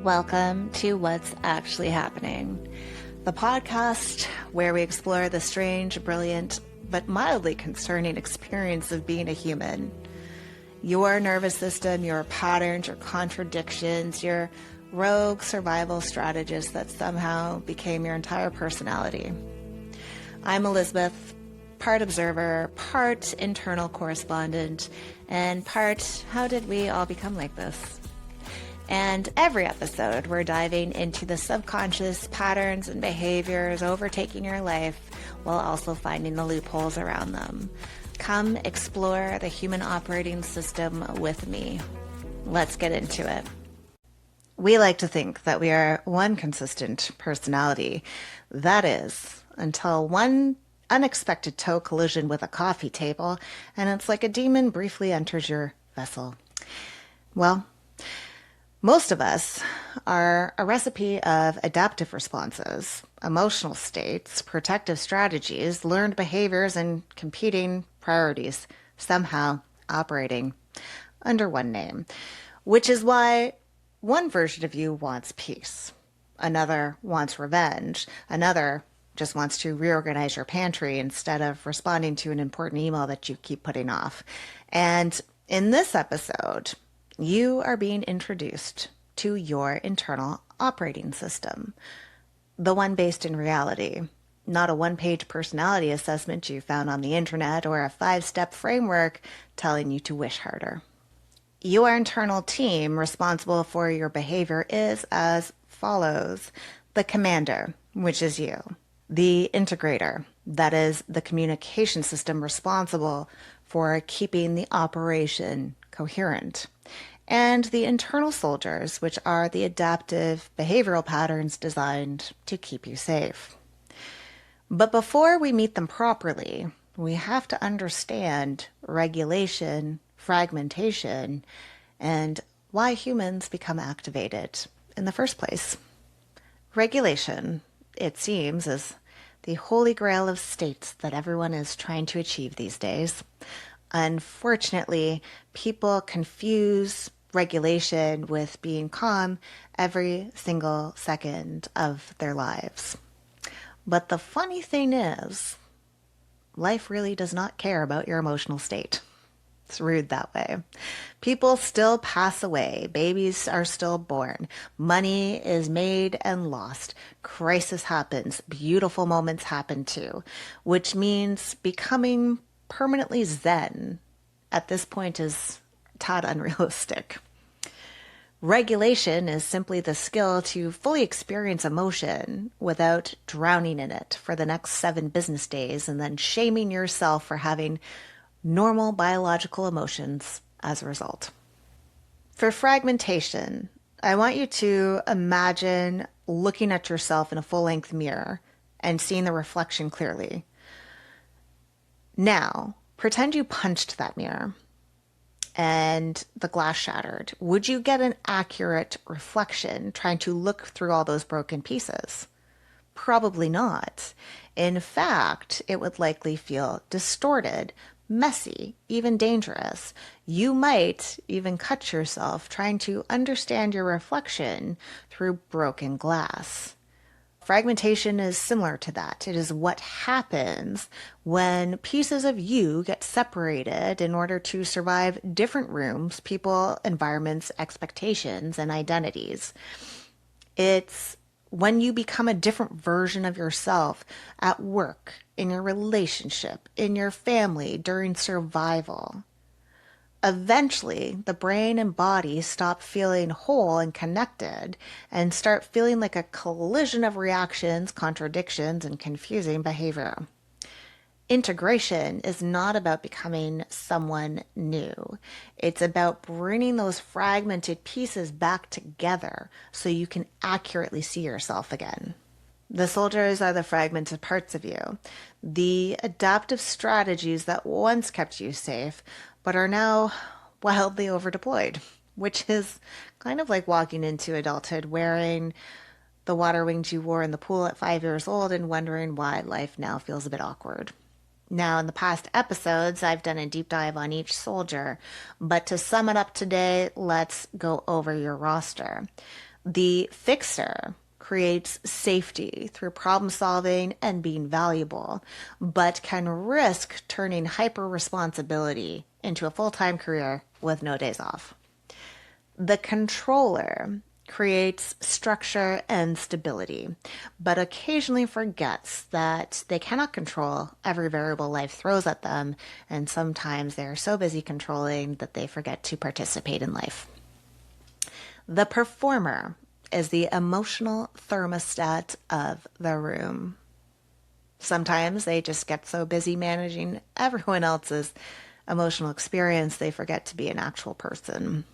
Welcome to What's Actually Happening, the podcast where we explore the strange, brilliant, but mildly concerning experience of being a human. Your nervous system, your patterns, your contradictions, your rogue survival strategist that somehow became your entire personality. I'm Elizabeth, part observer, part internal correspondent, and part how did we all become like this? And every episode, we're diving into the subconscious patterns and behaviors overtaking your life while also finding the loopholes around them. Come explore the human operating system with me. Let's get into it. We like to think that we are one consistent personality. That is, until one unexpected toe collision with a coffee table, and it's like a demon briefly enters your vessel. Well, most of us are a recipe of adaptive responses, emotional states, protective strategies, learned behaviors, and competing priorities, somehow operating under one name, which is why one version of you wants peace, another wants revenge, another just wants to reorganize your pantry instead of responding to an important email that you keep putting off. And in this episode, you are being introduced to your internal operating system, the one based in reality, not a one-page personality assessment you found on the internet or a 5-step framework telling you to wish harder. Your internal team responsible for your behavior is as follows: the commander, which is you; the integrator, that is the communication system responsible for keeping the operation coherent; and the internal soldiers, which are the adaptive behavioral patterns designed to keep you safe. But before we meet them properly, we have to understand regulation, fragmentation, and why humans become activated in the first place. Regulation, it seems, is the holy grail of states that everyone is trying to achieve these days. Unfortunately, people confuse regulation with being calm every single second of their lives. But the funny thing is, life really does not care about your emotional state. It's rude that way. People still pass away. Babies are still born. Money is made and lost. Crisis happens. Beautiful moments happen too, which means becoming permanently zen at this point is a tad unrealistic. Regulation is simply the skill to fully experience emotion without drowning in it for the next 7 business days and then shaming yourself for having normal biological emotions as a result. For fragmentation, I want you to imagine looking at yourself in a full-length mirror and seeing the reflection clearly. Now, pretend you punched that mirror and the glass shattered. Would you get an accurate reflection trying to look through all those broken pieces? Probably not. In fact, it would likely feel distorted, messy, even dangerous. You might even cut yourself trying to understand your reflection through broken glass. Fragmentation is similar to that. It is what happens when pieces of you get separated in order to survive different rooms, people, environments, expectations, and identities. It's when you become a different version of yourself at work, in your relationship, in your family, during survival. Eventually, the brain and body stop feeling whole and connected and start feeling like a collision of reactions, contradictions, and confusing behavior. Integration is not about becoming someone new. It's about bringing those fragmented pieces back together so you can accurately see yourself again. The soldiers are the fragmented parts of you, the adaptive strategies that once kept you safe, but are now wildly overdeployed, which is kind of like walking into adulthood wearing the water wings you wore in the pool at 5 years old and wondering why life now feels a bit awkward. Now, in the past episodes, I've done a deep dive on each soldier, but to sum it up today, let's go over your roster. The fixer creates safety through problem solving and being valuable, but can risk turning hyper responsibility into a full-time career with no days off. The controller creates structure and stability, but occasionally forgets that they cannot control every variable life throws at them, and sometimes they're so busy controlling that they forget to participate in life. The performer is the emotional thermostat of the room. Sometimes they just get so busy managing everyone else's emotional experience, they forget to be an actual person.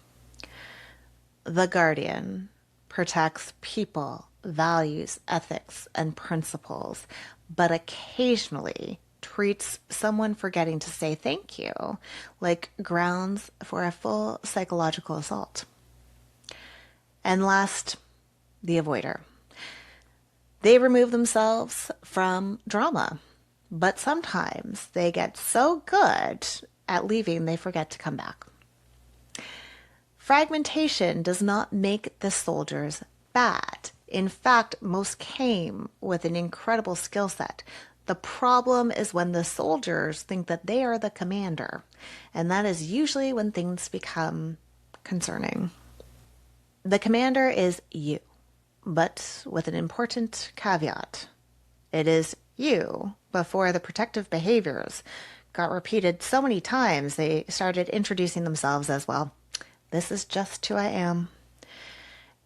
The guardian protects people, values, ethics, and principles, but occasionally treats someone forgetting to say thank you like grounds for a full psychological assault. And last, the avoider. They remove themselves from drama, but sometimes they get so good at leaving they forget to come back. Fragmentation does not make the soldiers bad. In fact, most came with an incredible skill set. The problem is when the soldiers think that they are the commander, and that is usually when things become concerning. The commander is you, but with an important caveat. It is you before the protective behaviors got repeated so many times they started introducing themselves as, well, this is just who I am.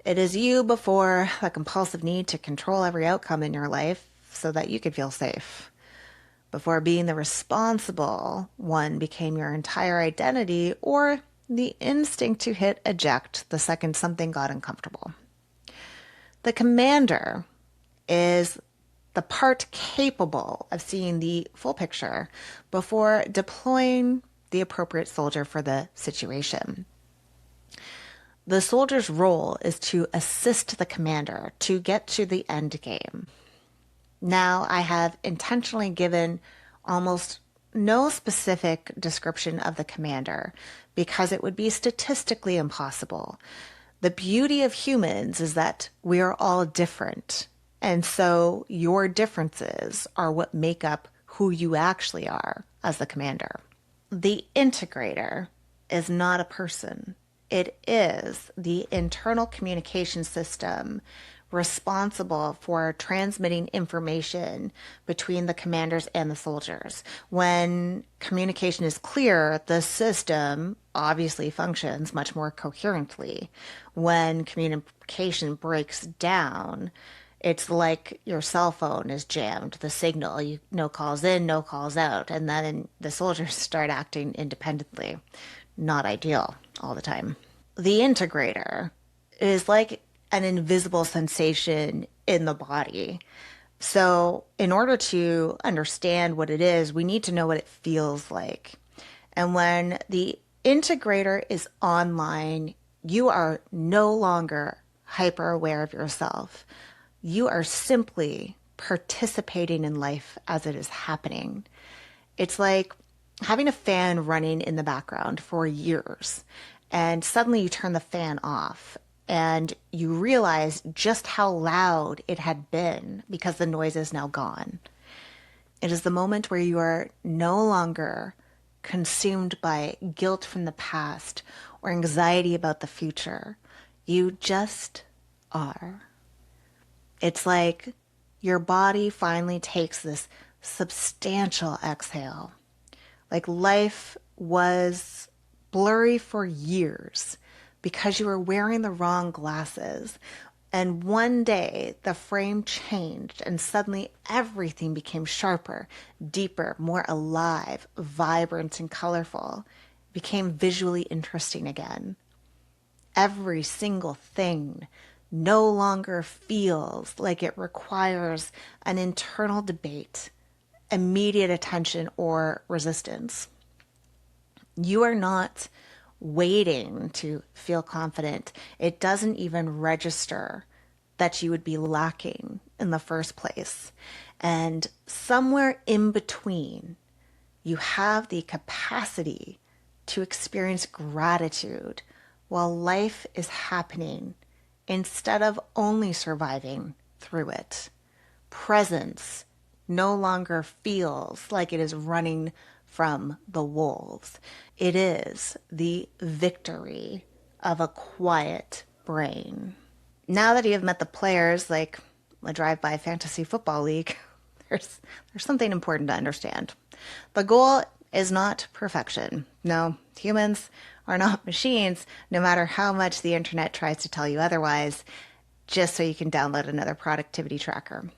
It is you before the compulsive need to control every outcome in your life so that you could feel safe. Before being the responsible one became your entire identity, or the instinct to hit eject the second something got uncomfortable. The commander is the part capable of seeing the full picture before deploying the appropriate soldier for the situation. The soldier's role is to assist the commander to get to the end game. Now, I have intentionally given almost no specific description of the commander because it would be statistically impossible. The beauty of humans is that we are all different, and so your differences are what make up who you actually are as the commander. The integrator is not a person. It is the internal communication system responsible for transmitting information between the commanders and the soldiers. When communication is clear, the system obviously functions much more coherently. When communication breaks down, it's like your cell phone is jammed, the signal, no calls in, no calls out, and then the soldiers start acting independently. Not ideal all the time. The integrator is like an invisible sensation in the body. So in order to understand what it is, we need to know what it feels like. And when the integrator is online, you are no longer hyper aware of yourself. You are simply participating in life as it is happening. It's like having a fan running in the background for years, and suddenly you turn the fan off and you realize just how loud it had been because the noise is now gone. It is the moment where you are no longer consumed by guilt from the past or anxiety about the future. You just are. It's like your body finally takes this substantial exhale. Like life was blurry for years because you were wearing the wrong glasses. And one day the frame changed and suddenly everything became sharper, deeper, more alive, vibrant, and colorful. It became visually interesting again. Every single thing no longer feels like it requires an internal debate, immediate attention, or resistance. You are not waiting to feel confident. It doesn't even register that you would be lacking in the first place. And somewhere in between, you have the capacity to experience gratitude while life is happening instead of only surviving through it. Presence no longer feels like it is running from the wolves. It is the victory of a quiet brain. Now that you have met the players like a drive-by fantasy football league, there's something important to understand. The goal is not perfection. No, humans are not machines, no matter how much the internet tries to tell you otherwise, just so you can download another productivity tracker.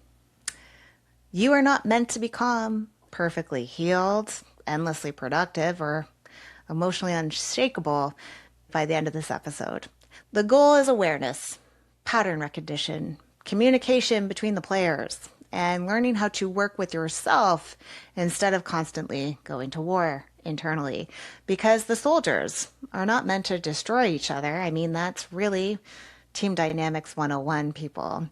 You are not meant to become perfectly healed, endlessly productive, or emotionally unshakable by the end of this episode. The goal is awareness, pattern recognition, communication between the players, and learning how to work with yourself instead of constantly going to war internally. Because the soldiers are not meant to destroy each other. I mean, that's really Team Dynamics 101, people.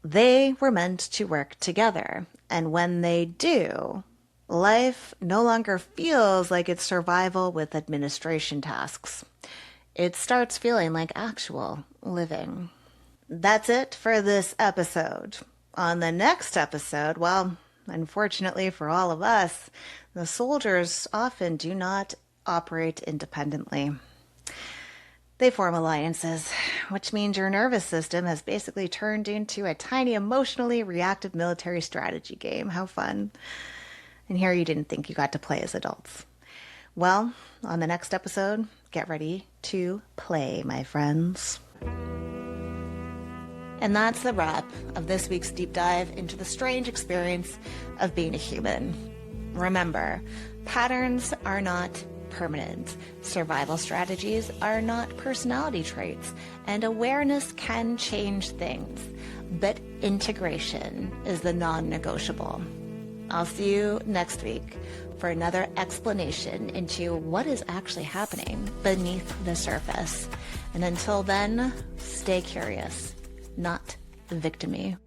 They were meant to work together. And when they do, life no longer feels like it's survival with administration tasks. It starts feeling like actual living. That's it for this episode. On the next episode, well, unfortunately for all of us, the soldiers often do not operate independently. They form alliances, which means your nervous system has basically turned into a tiny emotionally reactive military strategy game. How fun. And here you didn't think you got to play as adults. Well, on the next episode, get ready to play, my friends. And that's the wrap of this week's deep dive into the strange experience of being a human. Remember, patterns are not permanent. Survival strategies are not personality traits, and awareness can change things. But integration is the non-negotiable. I'll see you next week for another explanation into what is actually happening beneath the surface. And until then, stay curious, not victimy.